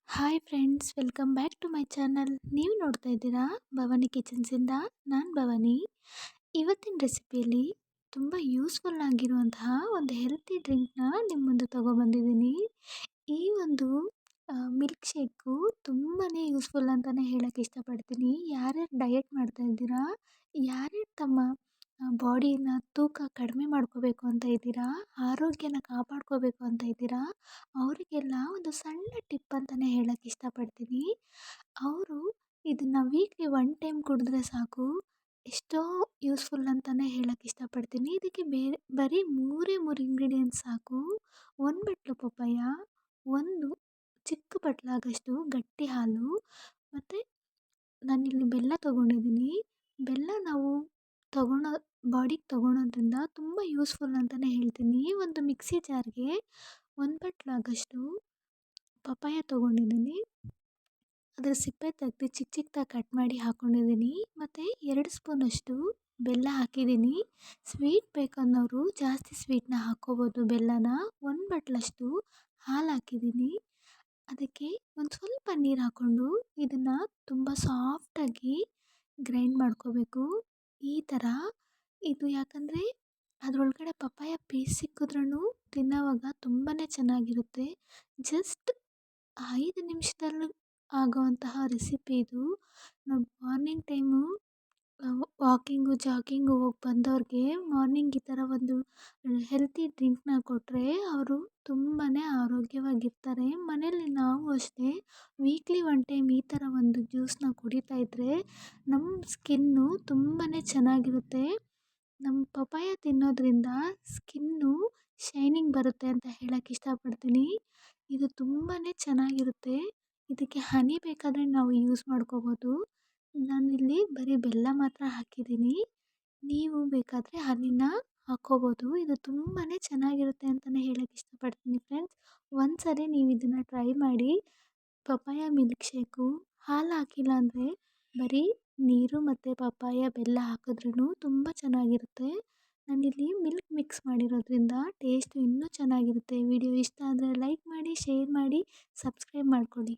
Hi friends, welcome back to my channel. ನೀವು ನೋಡ್ತಾ ಇದ್ದೀರಾ ಭವಾನಿ ಕಿಚನ್ಸಿಂದ. ನಾನು ಭವಾನಿ. ಇವತ್ತಿನ ರೆಸಿಪಿಯಲ್ಲಿ ತುಂಬ ಯೂಸ್ಫುಲ್ ಆಗಿರುವಂತಹ ಒಂದು ಹೆಲ್ತಿ ಡ್ರಿಂಕ್ನ ನಿಮ್ಮ ಮುಂದೆ ತೊಗೊಬಂದಿದ್ದೀನಿ. ಈ ಒಂದು ಮಿಲ್ಕ್ ಶೇಕು ತುಂಬಾ ಯೂಸ್ಫುಲ್ ಅಂತಲೇ ಹೇಳೋಕ್ಕೆ ಇಷ್ಟಪಡ್ತೀನಿ. ಯಾರ್ಯಾರು ಡಯಟ್ ಮಾಡ್ತಾ ಇದ್ದೀರಾ, ಯಾರ್ಯಾರು ತಮ್ಮ ಬಾಡಿನ ತೂಕ ಕಡಿಮೆ ಮಾಡ್ಕೋಬೇಕು ಅಂತ ಇದ್ದೀರಾ, ಆರೋಗ್ಯನ ಕಾಪಾಡ್ಕೋಬೇಕು ಅಂತ ಇದ್ದೀರಾ, ಅವರಿಗೆಲ್ಲ ಒಂದು ಸಣ್ಣ ಟಿಪ್ ಅಂತಲೇ ಹೇಳೋಕ್ಕೆ ಇಷ್ಟಪಡ್ತೀನಿ. ಅವರು ಇದನ್ನು ವೀಕ್ಲಿ 1 ಟೈಮ್ ಕುಡಿದ್ರೆ ಸಾಕು, ಎಷ್ಟೋ ಯೂಸ್ಫುಲ್ ಅಂತಲೇ ಹೇಳೋಕ್ಕೆ ಇಷ್ಟಪಡ್ತೀನಿ. ಇದಕ್ಕೆ ಬರೀ ಮೂರೇ ಮೂರು ಇಂಗ್ರೀಡಿಯೆಂಟ್ಸ್ ಸಾಕು. 1 ಬಟ್ಲು ಪಪ್ಪಾಯ, ಒಂದು ಚಿಕ್ಕ ಬಟ್ಲಾಗಷ್ಟು ಗಟ್ಟಿ ಹಾಲು, ಮತ್ತು ನಾನಿಲ್ಲಿ ಬೆಲ್ಲ ತೊಗೊಂಡಿದ್ದೀನಿ. ಬೆಲ್ಲ ನಾವು ತಗೊಳ್ಳೋ ಬಾಡಿಗೆ ತೊಗೊಳೋದ್ರಿಂದ ತುಂಬ ಯೂಸ್ಫುಲ್ ಅಂತಲೇ ಹೇಳ್ತೀನಿ. ಒಂದು ಮಿಕ್ಸಿ ಜಾರ್ಗೆ 1 ಬಟ್ಲಾಗಷ್ಟು ಪಪ್ಪಾಯ ತೊಗೊಂಡಿದ್ದೀನಿ. ಅದರ ಸಿಪ್ಪೆ ತೆಗೆದು ಚಿಕ್ಕ ಚಿಕ್ಕದಾಗಿ ಕಟ್ ಮಾಡಿ ಹಾಕ್ಕೊಂಡಿದ್ದೀನಿ. ಮತ್ತು 2 ಸ್ಪೂನಷ್ಟು ಬೆಲ್ಲ ಹಾಕಿದ್ದೀನಿ. ಸ್ವೀಟ್ ಬೇಕನ್ನೋರು ಜಾಸ್ತಿ ಸ್ವೀಟ್ನ ಹಾಕ್ಕೋಬೋದು. ಬೆಲ್ಲನ 1 ಬಟ್ಲಷ್ಟು ಹಾಲು ಹಾಕಿದ್ದೀನಿ. ಅದಕ್ಕೆ ಒಂದು ಸ್ವಲ್ಪ ನೀರು ಹಾಕ್ಕೊಂಡು ಇದನ್ನು ತುಂಬ ಸಾಫ್ಟಾಗಿ ಗ್ರೈಂಡ್ ಮಾಡ್ಕೋಬೇಕು. ಈ ಥರ ಇದು ಯಾಕಂದರೆ ಅದರೊಳಗಡೆ ಪಪ್ಪಾಯ ಪೀಸ್ ಸಿಕ್ಕಿದ್ರೂ ತಿನ್ನೋವಾಗ ತುಂಬಾ ಚೆನ್ನಾಗಿರುತ್ತೆ. ಜಸ್ಟ್ 5 ನಿಮಿಷದಲ್ಲಿ ಆಗೋವಂತಹ ರೆಸಿಪಿ ಇದು. ನಾವು ಮಾರ್ನಿಂಗ್ ಟೈಮು ವಾಕಿಂಗು ಜಾಗಿಂಗು ಹೋಗಿ ಬಂದವ್ರಿಗೆ ಮಾರ್ನಿಂಗ್ ಈ ಥರ ಒಂದು ಹೆಲ್ತಿ ಡ್ರಿಂಕ್ನ ಕೊಟ್ಟರೆ ಅವರು ತುಂಬಾ ಆರೋಗ್ಯವಾಗಿರ್ತಾರೆ. ಮನೇಲಿ ನಾವು ಅಷ್ಟೇ ವೀಕ್ಲಿ 1 ಟೈಮ್ ಈ ಥರ ಒಂದು ಜ್ಯೂಸನ್ನ ಕುಡಿತಾ ಇದ್ದರೆ ನಮ್ಮ ಸ್ಕಿನ್ನು ತುಂಬಾ ಚೆನ್ನಾಗಿರುತ್ತೆ. ನಮ್ಮ ಪಪ್ಪಾಯ ತಿನ್ನೋದ್ರಿಂದ ಸ್ಕಿನ್ನು ಶೈನಿಂಗ್ ಬರುತ್ತೆ ಅಂತ ಹೇಳೋಕ್ಕೆ ಇಷ್ಟಪಡ್ತೀನಿ. ಇದು ತುಂಬಾ ಚೆನ್ನಾಗಿರುತ್ತೆ. ಇದಕ್ಕೆ ಹನಿ ಬೇಕಾದರೆ ನಾವು ಯೂಸ್ ಮಾಡ್ಕೋಬೋದು. ನಾನಿಲ್ಲಿ ಬರೀ ಬೆಲ್ಲ ಮಾತ್ರ ಹಾಕಿದ್ದೀನಿ. ನೀವು ಬೇಕಾದರೆ ಹನಿನ ಹಾಕ್ಕೋಬೋದು. ಇದು ತುಂಬಾ ಚೆನ್ನಾಗಿರುತ್ತೆ ಅಂತಲೇ ಹೇಳೋಕ್ಕೆ ಇಷ್ಟಪಡ್ತೀನಿ ಫ್ರೆಂಡ್ಸ್. ಒಂದ್ಸರಿ ನೀವು ಇದನ್ನು ಟ್ರೈ ಮಾಡಿ. ಪಪ್ಪಾಯ ಮಿಲ್ಕ್ ಶೇಕು ಹಾಲು ಹಾಕಿಲ್ಲ ಅಂದರೆ ಬರೀ ನೀರು ಮತ್ತು ಪಪ್ಪಾಯ ಬೆಲ್ಲ ಹಾಕಿದ್ರೂ ತುಂಬ ಚೆನ್ನಾಗಿರುತ್ತೆ. ನಾನಿಲ್ಲಿ ಮಿಲ್ಕ್ ಮಿಕ್ಸ್ ಮಾಡಿರೋದ್ರಿಂದ ಟೇಸ್ಟು ಇನ್ನೂ ಚೆನ್ನಾಗಿರುತ್ತೆ. ವಿಡಿಯೋ ಇಷ್ಟ ಆದರೆ ಲೈಕ್ ಮಾಡಿ, ಶೇರ್ ಮಾಡಿ, ಸಬ್ಸ್ಕ್ರೈಬ್ ಮಾಡ್ಕೊಳ್ಳಿ.